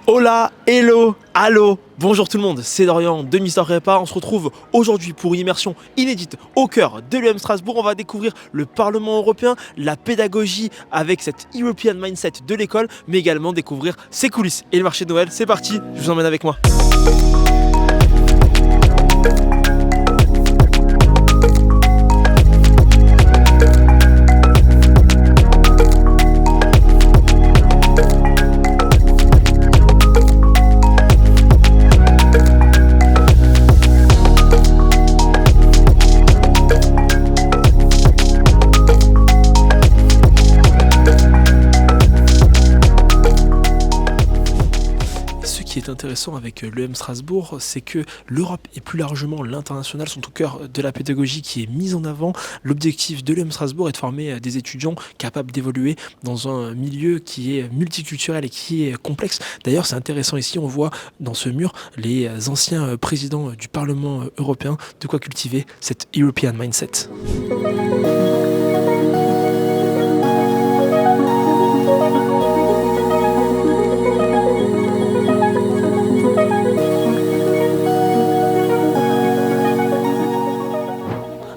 Hola, hello, allô, bonjour tout le monde, c'est Dorian de Mister Repa. On se retrouve aujourd'hui pour une immersion inédite au cœur de l'UM Strasbourg. On va découvrir le Parlement européen, la pédagogie avec cette European mindset de l'école, mais également découvrir ses coulisses et le marché de Noël. C'est parti, je vous emmène avec moi. Ce qui est intéressant avec l'EM Strasbourg, c'est que l'Europe et plus largement l'international sont au cœur de la pédagogie qui est mise en avant. L'objectif de l'EM Strasbourg est de former des étudiants capables d'évoluer dans un milieu qui est multiculturel et qui est complexe. D'ailleurs, c'est intéressant ici, on voit dans ce mur les anciens présidents du Parlement européen, de quoi cultiver cette European mindset.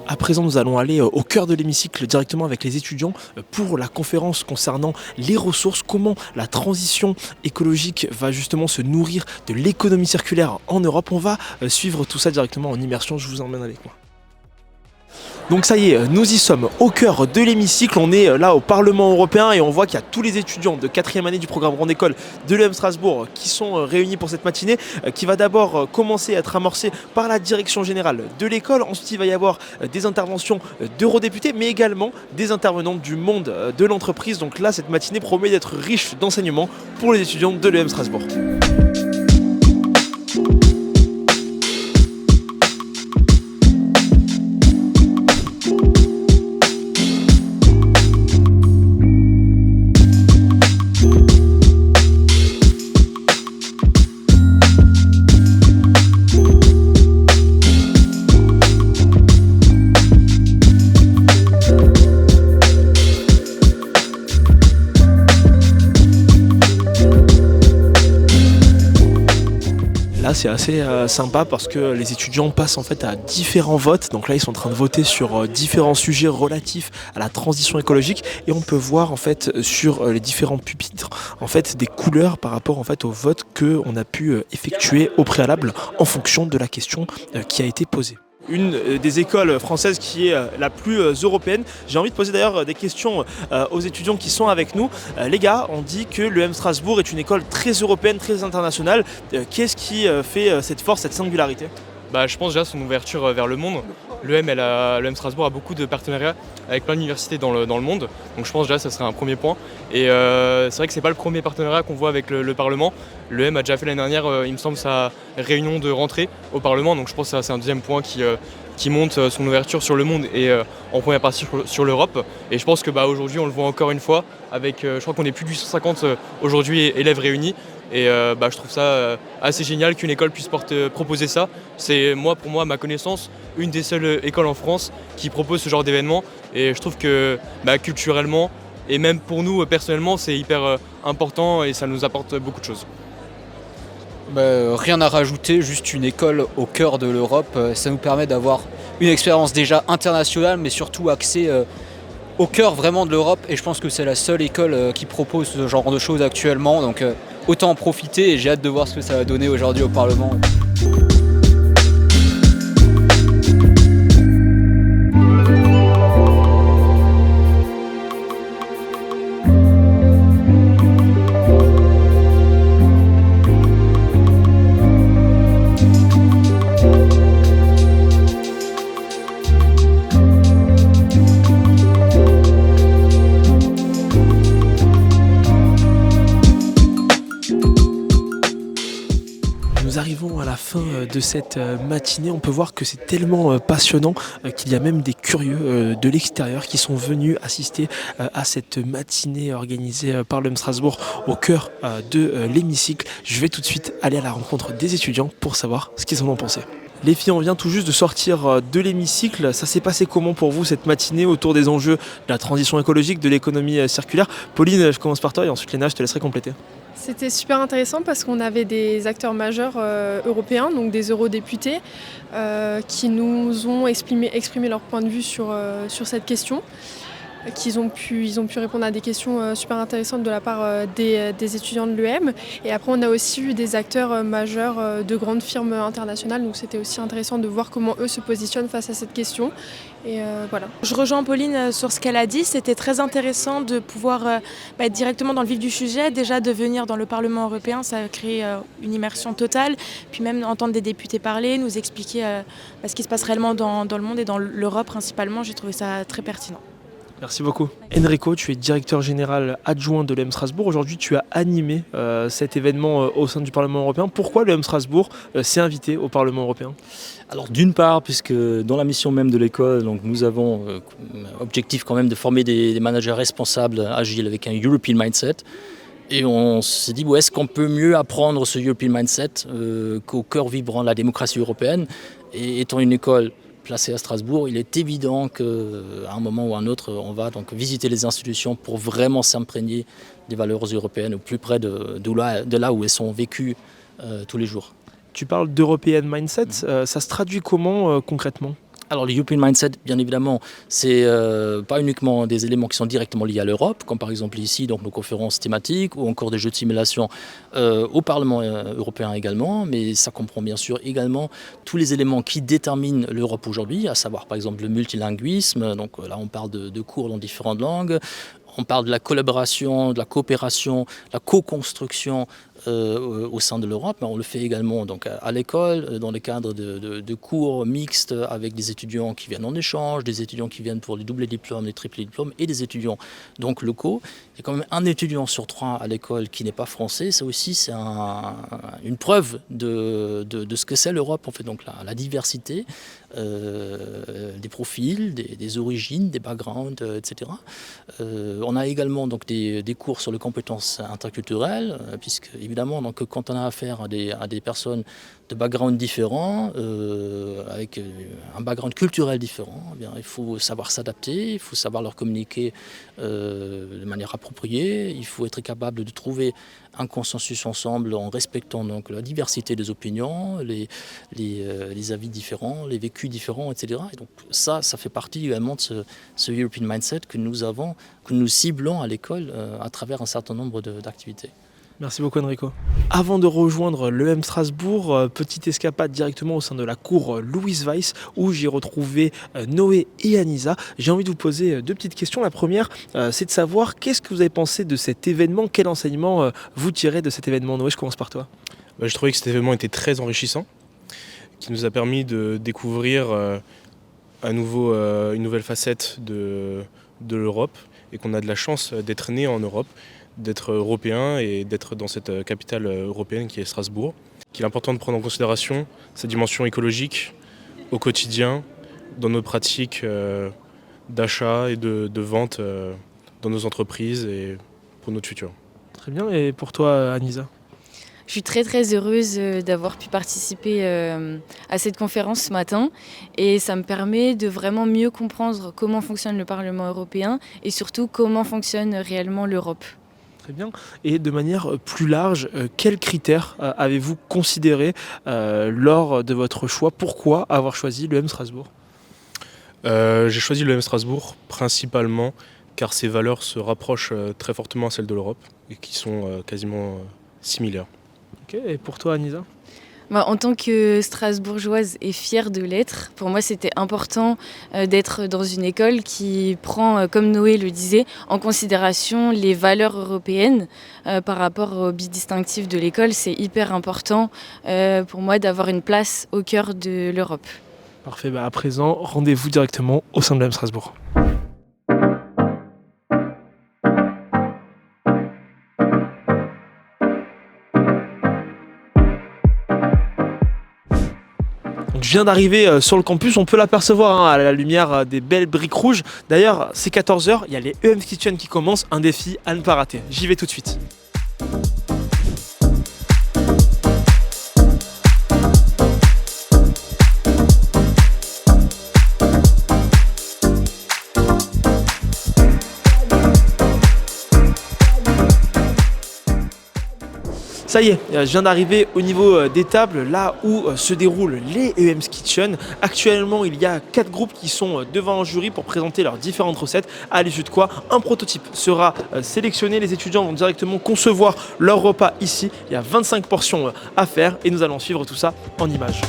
À présent, nous allons aller au cœur de l'hémicycle directement avec les étudiants pour la conférence concernant les ressources, comment la transition écologique va justement se nourrir de l'économie circulaire en Europe. On va suivre tout ça directement en immersion, je vous emmène avec moi. Donc ça y est, nous y sommes au cœur de l'hémicycle, on est là au Parlement européen et on voit qu'il y a tous les étudiants de 4e année du programme Grande École de l'EM Strasbourg qui sont réunis pour cette matinée qui va d'abord commencer à être amorcée par la direction générale de l'école. Ensuite il va y avoir des interventions d'eurodéputés mais également des intervenants du monde de l'entreprise. Donc là cette matinée promet d'être riche d'enseignements pour les étudiants de l'EM Strasbourg. Là c'est assez sympa parce que les étudiants passent en fait à différents votes. Donc là ils sont en train de voter sur différents sujets relatifs à la transition écologique et on peut voir en fait sur les différents pupitres en fait des couleurs par rapport en fait au vote que on a pu effectuer au préalable en fonction de la question qui a été posée. Une des écoles françaises qui est la plus européenne. J'ai envie de poser d'ailleurs des questions aux étudiants qui sont avec nous. Les gars, on dit que l'EM Strasbourg est une école très européenne, très internationale. Qu'est-ce qui fait cette force, cette singularité ? Je pense déjà son ouverture vers le monde. L'EM Strasbourg a beaucoup de partenariats avec plein d'universités dans le monde. Donc je pense déjà que ça serait un premier point. Et c'est vrai que c'est pas le premier partenariat qu'on voit avec le Parlement. L'EM a déjà fait l'année dernière, il me semble, sa réunion de rentrée au Parlement. Donc je pense que c'est un deuxième point qui montre son ouverture sur le monde et en première partie sur l'Europe. Et je pense que aujourd'hui on le voit encore une fois avec, je crois qu'on est plus de 850 aujourd'hui élèves réunis. Et je trouve ça assez génial qu'une école puisse proposer ça. C'est pour moi, à ma connaissance, une des seules écoles en France qui propose ce genre d'événement. Et je trouve que culturellement, et même pour nous personnellement, c'est hyper important et ça nous apporte beaucoup de choses. Rien à rajouter, juste une école au cœur de l'Europe. Ça nous permet d'avoir une expérience déjà internationale, mais surtout axée au cœur vraiment de l'Europe. Et je pense que c'est la seule école qui propose ce genre de choses actuellement. Donc autant en profiter et j'ai hâte de voir ce que ça va donner aujourd'hui au Parlement. Nous arrivons à la fin de cette matinée. On peut voir que c'est tellement passionnant qu'il y a même des curieux de l'extérieur qui sont venus assister à cette matinée organisée par l'EM Strasbourg au cœur de l'hémicycle. Je vais tout de suite aller à la rencontre des étudiants pour savoir ce qu'ils en ont pensé. Les filles, on vient tout juste de sortir de l'hémicycle. Ça s'est passé comment pour vous cette matinée autour des enjeux de la transition écologique, de l'économie circulaire? Pauline, je commence par toi et ensuite Léna, je te laisserai compléter. C'était super intéressant parce qu'on avait des acteurs majeurs européens, donc des eurodéputés, qui nous ont exprimé leur point de vue sur cette question. Ils ont pu répondre à des questions super intéressantes de la part des étudiants de l'EM. Et après, on a aussi eu des acteurs majeurs de grandes firmes internationales. Donc c'était aussi intéressant de voir comment eux se positionnent face à cette question. Et voilà. Je rejoins Pauline sur ce qu'elle a dit. C'était très intéressant de pouvoir être directement dans le vif du sujet. Déjà de venir dans le Parlement européen, ça a créé une immersion totale. Puis même entendre des députés parler, nous expliquer ce qui se passe réellement dans le monde et dans l'Europe principalement. J'ai trouvé ça très pertinent. Merci beaucoup. Enrico, tu es directeur général adjoint de l'EM Strasbourg. Aujourd'hui, tu as animé cet événement au sein du Parlement européen. Pourquoi l'EM Strasbourg s'est invité au Parlement européen? Alors d'une part, puisque dans la mission même de l'école, donc nous avons objectif quand même de former des managers responsables, agiles, avec un European Mindset. Et on s'est dit, est-ce qu'on peut mieux apprendre ce European Mindset qu'au cœur vibrant de la démocratie européenne? Et étant une école placé à Strasbourg, il est évident qu'à un moment ou à un autre, on va donc visiter les institutions pour vraiment s'imprégner des valeurs européennes au plus près de là où elles sont vécues tous les jours. Tu parles d'European Mindset, ça se traduit comment concrètement? Alors le European Mindset, bien évidemment, c'est pas uniquement des éléments qui sont directement liés à l'Europe, comme par exemple ici, donc nos conférences thématiques ou encore des jeux de simulation au Parlement européen également, mais ça comprend bien sûr également tous les éléments qui déterminent l'Europe aujourd'hui, à savoir par exemple le multilinguisme, donc là on parle de cours dans différentes langues, on parle de la collaboration, de la coopération, de la co-construction au sein de l'Europe, mais on le fait également donc, à l'école, dans le cadre de cours mixtes avec des étudiants qui viennent en échange, des étudiants qui viennent pour les doubles diplômes, les triples diplômes, et des étudiants donc, locaux. Il y a quand même un étudiant sur 3 à l'école qui n'est pas français. Ça aussi, c'est une preuve de ce que c'est l'Europe, en fait, donc la diversité des profils, des origines, des backgrounds, etc. On a également donc, des cours sur les compétences interculturelles, puisque évidemment, donc, quand on a affaire à des personnes de backgrounds différents, avec un background culturel différent, eh bien, il faut savoir s'adapter, il faut savoir leur communiquer de manière appropriée, il faut être capable de trouver un consensus ensemble en respectant donc, la diversité des opinions, les avis différents, les vécus différents, etc. Et donc ça fait partie également de ce European Mindset que nous ciblons à l'école à travers un certain nombre d'activités. Merci beaucoup Enrico. Avant de rejoindre l'EM Strasbourg, petite escapade directement au sein de la cour Louise Weiss où j'ai retrouvé Noé et Anisa. J'ai envie de vous poser 2 petites questions. La première, c'est de savoir qu'est-ce que vous avez pensé de cet événement, quel enseignement vous tirez de cet événement. Noé, je commence par toi. Je trouvais que cet événement était très enrichissant, qui nous a permis de découvrir à nouveau une nouvelle facette de l'Europe et qu'on a de la chance d'être né en Europe, d'être européen et d'être dans cette capitale européenne qui est Strasbourg. Il est important de prendre en considération sa dimension écologique au quotidien, dans nos pratiques d'achat et de vente dans nos entreprises et pour notre futur. Très bien, et pour toi Anisa? Je suis très très heureuse d'avoir pu participer à cette conférence ce matin et ça me permet de vraiment mieux comprendre comment fonctionne le Parlement européen et surtout comment fonctionne réellement l'Europe. Très bien. Et de manière plus large, quels critères avez-vous considérés lors de votre choix? Pourquoi avoir choisi l'EM Strasbourg? J'ai choisi l'EM Strasbourg principalement car ses valeurs se rapprochent très fortement à celles de l'Europe et qui sont quasiment similaires. Ok, et pour toi Anisa? En tant que strasbourgeoise et fière de l'être, pour moi c'était important d'être dans une école qui prend, comme Noé le disait, en considération les valeurs européennes par rapport au bidistinctif de l'école. C'est hyper important pour moi d'avoir une place au cœur de l'Europe. Parfait, à présent, rendez-vous directement au sein de l'EM Strasbourg. Je viens d'arriver sur le campus, on peut l'apercevoir à la lumière des belles briques rouges. D'ailleurs, c'est 14h, il y a les EM Kitchen qui commencent, un défi à ne pas rater. J'y vais tout de suite. Ça y est, je viens d'arriver au niveau des tables, là où se déroulent les EM's Kitchen. Actuellement, il y a 4 groupes qui sont devant un jury pour présenter leurs différentes recettes. À l'issue de quoi, un prototype sera sélectionné. Les étudiants vont directement concevoir leur repas ici. Il y a 25 portions à faire et nous allons suivre tout ça en images.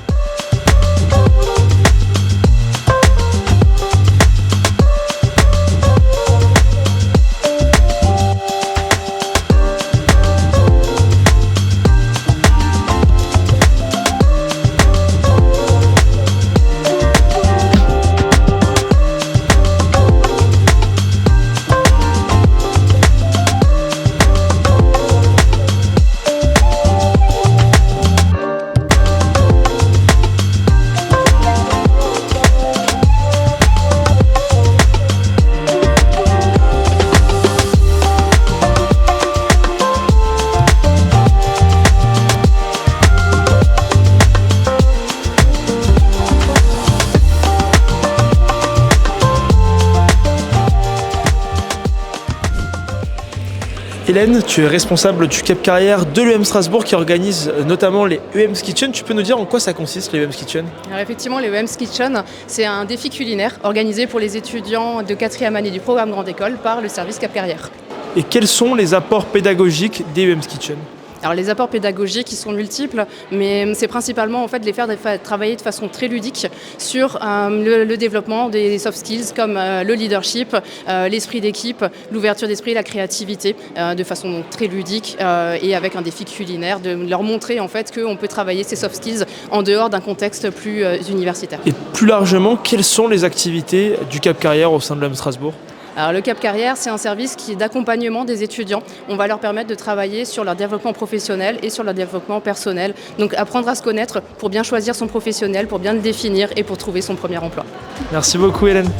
Hélène, tu es responsable du Cap Carrière de l'EM Strasbourg qui organise notamment les EM's Kitchen. Tu peux nous dire en quoi ça consiste les EM's Kitchen? Alors effectivement, les EM's Kitchen, c'est un défi culinaire organisé pour les étudiants de 4e année du programme Grande École par le service Cap Carrière. Et quels sont les apports pédagogiques des EM's Kitchen? Alors les apports pédagogiques ils sont multiples, mais c'est principalement en fait de les faire travailler de façon très ludique sur le développement des soft skills comme le leadership, l'esprit d'équipe, l'ouverture d'esprit, la créativité, de façon très ludique et avec un défi culinaire, de leur montrer en fait qu'on peut travailler ces soft skills en dehors d'un contexte plus universitaire. Et plus largement, quelles sont les activités du Cap Carrière au sein de l'EM Strasbourg? Alors, le Cap Carrière, c'est un service qui est d'accompagnement des étudiants. On va leur permettre de travailler sur leur développement professionnel et sur leur développement personnel. Donc apprendre à se connaître pour bien choisir son professionnel, pour bien le définir et pour trouver son premier emploi. Merci beaucoup Hélène.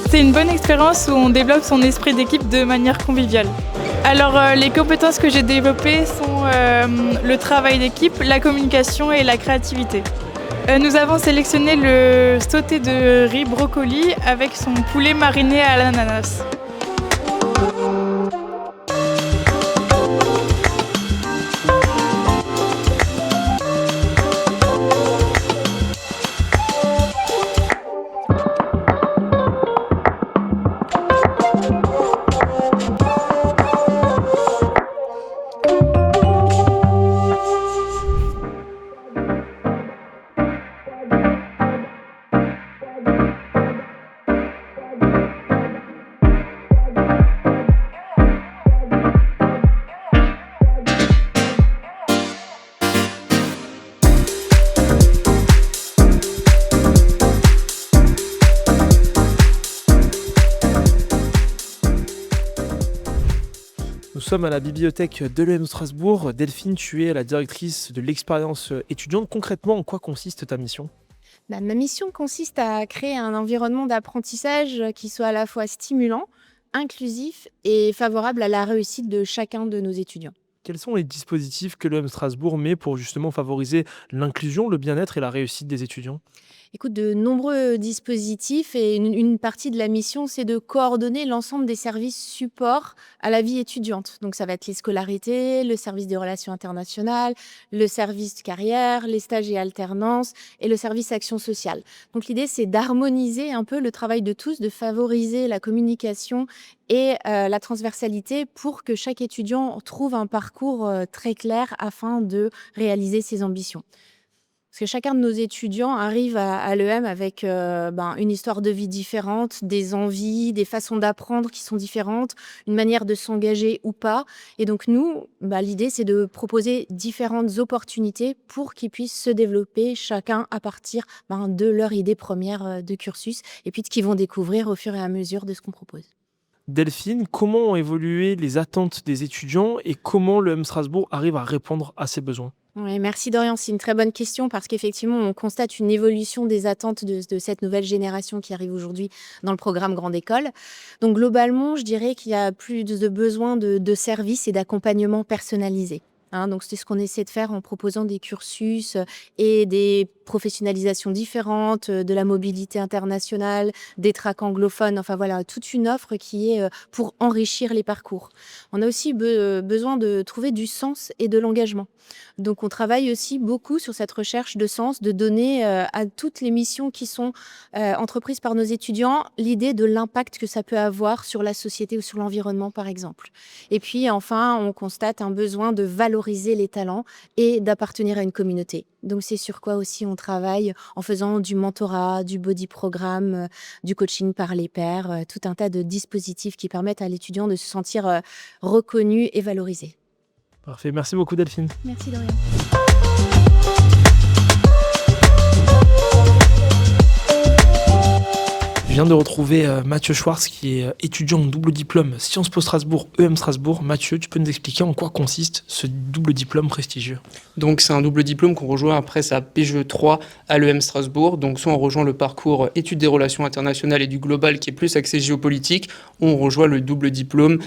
C'est une bonne expérience où on développe son esprit d'équipe de manière conviviale. Alors les compétences que j'ai développées sont le travail d'équipe, la communication et la créativité. Nous avons sélectionné le sauté de riz brocoli avec son poulet mariné à l'ananas. Nous sommes à la bibliothèque de l'EM Strasbourg. Delphine, tu es la directrice de l'expérience étudiante. Concrètement, en quoi consiste ta mission? Ma mission consiste à créer un environnement d'apprentissage qui soit à la fois stimulant, inclusif et favorable à la réussite de chacun de nos étudiants. Quels sont les dispositifs que l'EM Strasbourg met pour justement favoriser l'inclusion, le bien-être et la réussite des étudiants? Écoute, de nombreux dispositifs et une partie de la mission, c'est de coordonner l'ensemble des services supports à la vie étudiante. Donc ça va être les scolarités, le service des relations internationales, le service carrière, les stages et alternances et le service action sociale. Donc l'idée, c'est d'harmoniser un peu le travail de tous, de favoriser la communication et la transversalité pour que chaque étudiant trouve un parcours très clair afin de réaliser ses ambitions. Parce que chacun de nos étudiants arrive à l'EM avec une histoire de vie différente, des envies, des façons d'apprendre qui sont différentes, une manière de s'engager ou pas. Et donc nous, l'idée, c'est de proposer différentes opportunités pour qu'ils puissent se développer chacun à partir de leur idée première de cursus et puis de ce qu'ils vont découvrir au fur et à mesure de ce qu'on propose. Delphine, comment ont évolué les attentes des étudiants et comment l'EM Strasbourg arrive à répondre à ces besoins? Oui, merci Dorian, c'est une très bonne question parce qu'effectivement, on constate une évolution des attentes de cette nouvelle génération qui arrive aujourd'hui dans le programme Grande École. Donc globalement, je dirais qu'il y a plus de besoin de services et d'accompagnement personnalisé. Donc c'est ce qu'on essaie de faire en proposant des cursus et des professionnalisations différentes, de la mobilité internationale, des tracks anglophones, enfin voilà, toute une offre qui est pour enrichir les parcours. On a aussi besoin de trouver du sens et de l'engagement. Donc on travaille aussi beaucoup sur cette recherche de sens, de donner à toutes les missions qui sont entreprises par nos étudiants l'idée de l'impact que ça peut avoir sur la société ou sur l'environnement par exemple. Et puis enfin, on constate un besoin de valoriser les talents et d'appartenir à une communauté. Donc c'est sur quoi aussi on travaille en faisant du mentorat, du body programme, du coaching par les pairs, tout un tas de dispositifs qui permettent à l'étudiant de se sentir reconnu et valorisé. Parfait, merci beaucoup Delphine. Merci Dorian. Je viens de retrouver Mathieu Schwartz qui est étudiant en double diplôme Sciences Po Strasbourg, EM Strasbourg. Mathieu, tu peux nous expliquer en quoi consiste ce double diplôme prestigieux? Donc c'est un double diplôme qu'on rejoint après sa PGE 3 à l'EM Strasbourg. Donc soit on rejoint le parcours études des relations internationales et du global qui est plus axé géopolitique, ou on rejoint le double diplôme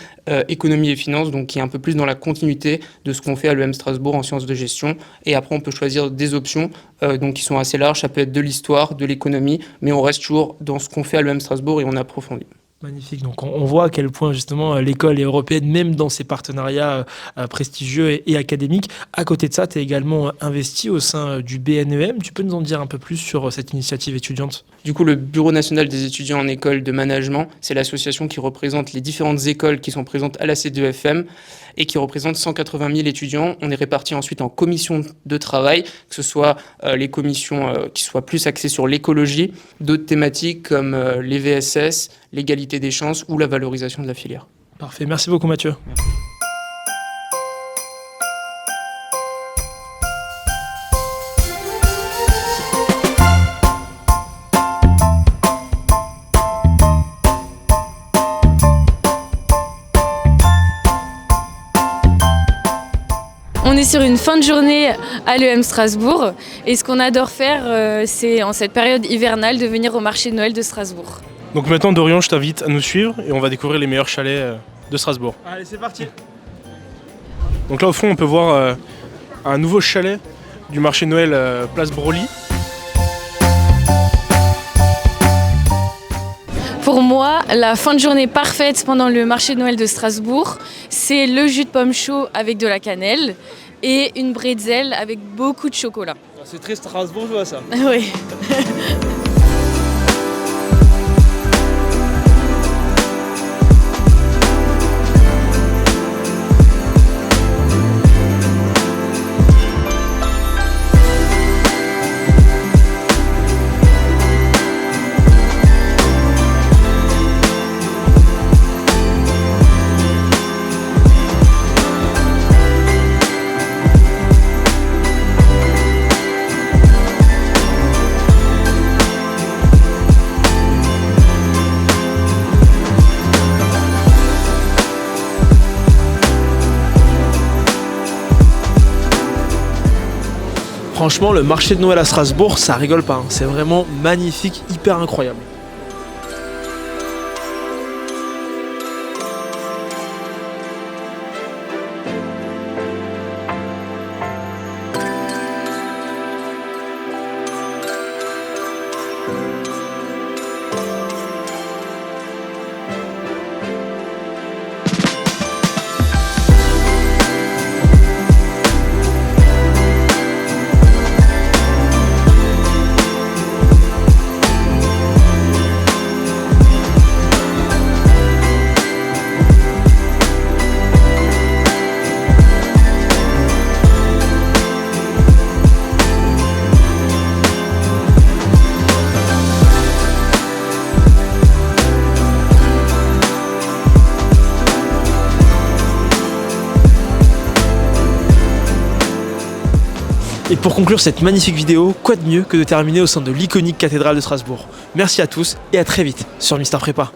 économie et finance, donc qui est un peu plus dans la continuité de ce qu'on fait à l'EM Strasbourg en sciences de gestion. Et après on peut choisir des options donc qui sont assez larges, ça peut être de l'histoire, de l'économie, mais on reste toujours dans ce qu'on fait à l'EM Strasbourg et on approfondit. Magnifique, donc on voit à quel point justement l'école est européenne, même dans ses partenariats prestigieux et académiques. À côté de ça, tu es également investi au sein du BNEM. Tu peux nous en dire un peu plus sur cette initiative étudiante? Du coup, le Bureau national des étudiants en école de management, c'est l'association qui représente les différentes écoles qui sont présentes à la C2FM et qui représente 180 000 étudiants. On est répartis ensuite en commissions de travail, que ce soit les commissions qui soient plus axées sur l'écologie, d'autres thématiques comme les VSS, l'égalité des chances ou la valorisation de la filière. Parfait, merci beaucoup Mathieu. On est sur une fin de journée à l'EM Strasbourg et ce qu'on adore faire, c'est en cette période hivernale de venir au marché de Noël de Strasbourg. Donc maintenant Dorian, je t'invite à nous suivre et on va découvrir les meilleurs chalets de Strasbourg. Allez, c'est parti. Donc là au fond on peut voir un nouveau chalet du marché de Noël place Broglie. Pour moi, la fin de journée parfaite pendant le marché de Noël de Strasbourg, c'est le jus de pomme chaud avec de la cannelle et une bretzel avec beaucoup de chocolat. C'est très strasbourgeois ça. Oui. Franchement, le marché de Noël à Strasbourg, ça rigole pas. C'est vraiment magnifique, hyper incroyable. Et pour conclure cette magnifique vidéo, quoi de mieux que de terminer au sein de l'iconique cathédrale de Strasbourg. Merci à tous et à très vite sur Mister Prépa.